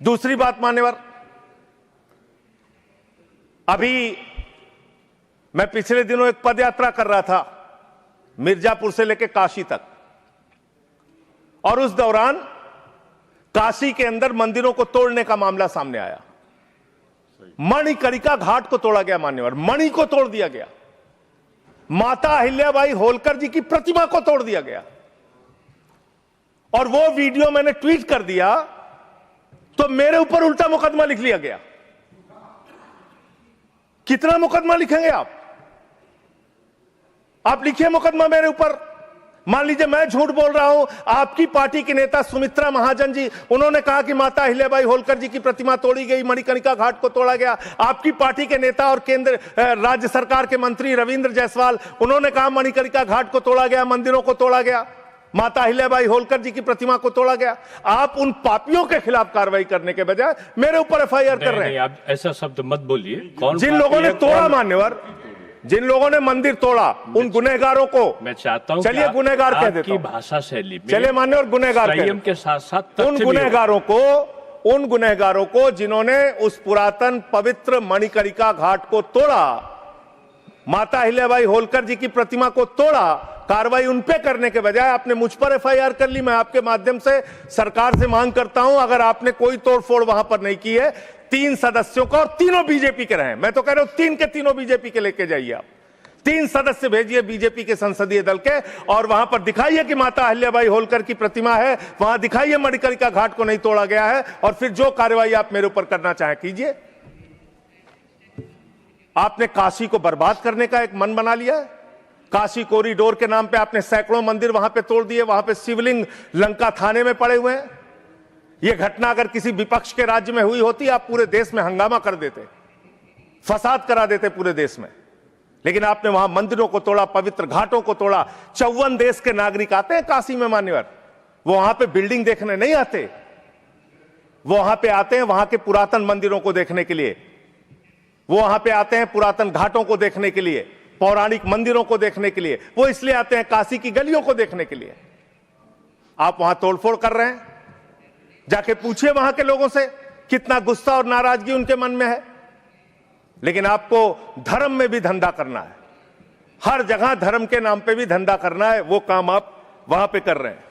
दूसरी बात मान्यवर, अभी मैं पिछले दिनों एक पदयात्रा कर रहा था मिर्जापुर से लेकर काशी तक, और उस दौरान काशी के अंदर मंदिरों को तोड़ने का मामला सामने आया। मणिकर्णिका घाट को तोड़ा गया मान्यवर, मणि को तोड़ दिया गया, माता अहिल्याबाई होलकर जी की प्रतिमा को तोड़ दिया गया, और वो वीडियो मैंने ट्वीट कर दिया तो मेरे ऊपर उल्टा मुकदमा लिख लिया गया। कितना मुकदमा लिखेंगे आप लिखिए मुकदमा मेरे ऊपर। मान लीजिए मैं झूठ बोल रहा हूं, आपकी पार्टी के नेता सुमित्रा महाजन जी, उन्होंने कहा कि माता अहिल्याबाई होलकर जी की प्रतिमा तोड़ी गई, मणिकर्णिका घाट को तोड़ा गया। आपकी पार्टी के नेता और केंद्र राज्य सरकार के मंत्री रविंद्र जायसवाल, उन्होंने कहा मणिकर्णिका घाट को तोड़ा गया, मंदिरों को तोड़ा गया, माता अहिल्याबाई होलकर जी की प्रतिमा को तोड़ा गया। आप उन पापियों के खिलाफ कार्रवाई करने के बजाय मेरे ऊपर एफआईआर कर रहे हैं। आप ऐसा शब्द मत बोलिए। कौन जिन लोगों ने तोड़ा मान्यवर, जिन लोगों ने मंदिर तोड़ा, उन गुनहगारों को मैं चाहता हूं, चलिए गुनहगार कह देता हूं, भाषा शैली चलिए मान्यवर गुनहगार संयम के साथ साथ उन गुनहगारों को जिन्होंने उस पुरातन पवित्र मणिकर्णिका घाट को तोड़ा, माता अहिल्याबाई होलकर जी की प्रतिमा को तोड़ा, कार्रवाई उन पे करने के बजाय आपने मुझ पर एफआईआर कर ली। मैं आपके माध्यम से सरकार से मांग करता हूं, अगर आपने कोई तोड़फोड़ वहां पर नहीं की है, 3 सदस्यों का, और तीनों बीजेपी के रहे, मैं तो कह रहा हूं 3 के तीनों बीजेपी के लेके जाइए आप। 3 सदस्य भेजिए बीजेपी के संसदीय दल के, और वहां पर दिखाइए कि माता अहिल्याबाई होलकर की प्रतिमा है, वहां दिखाइए मणिकर्णिका घाट को नहीं तोड़ा गया है, और फिर जो कार्रवाई आप मेरे ऊपर करना चाहें कीजिए। आपने काशी को बर्बाद करने का एक मन बना लिया है। काशी कॉरिडोर के नाम पे आपने सैकड़ों मंदिर वहां पे तोड़ दिए, वहां पे शिवलिंग लंका थाने में पड़े हुए हैं। यह घटना अगर किसी विपक्ष के राज्य में हुई होती, आप पूरे देश में हंगामा कर देते, फसाद करा देते पूरे देश में। लेकिन आपने वहां मंदिरों को तोड़ा, पवित्र घाटों को तोड़ा। 54 देश के नागरिक आते हैं काशी में मान्यवर, वो वहां पे बिल्डिंग देखने नहीं आते, वो वहां पे आते हैं वहां के पुरातन मंदिरों को देखने के लिए, वो वहां पे आते हैं पुरातन घाटों को देखने के लिए, पौराणिक मंदिरों को देखने के लिए, वो इसलिए आते हैं काशी की गलियों को देखने के लिए। आप वहां तोड़फोड़ कर रहे हैं। जाके पूछिए वहां के लोगों से कितना गुस्सा और नाराजगी उनके मन में है। लेकिन आपको धर्म में भी धंधा करना है, हर जगह धर्म के नाम पे भी धंधा करना है, वो काम आप वहां पे कर रहे हैं।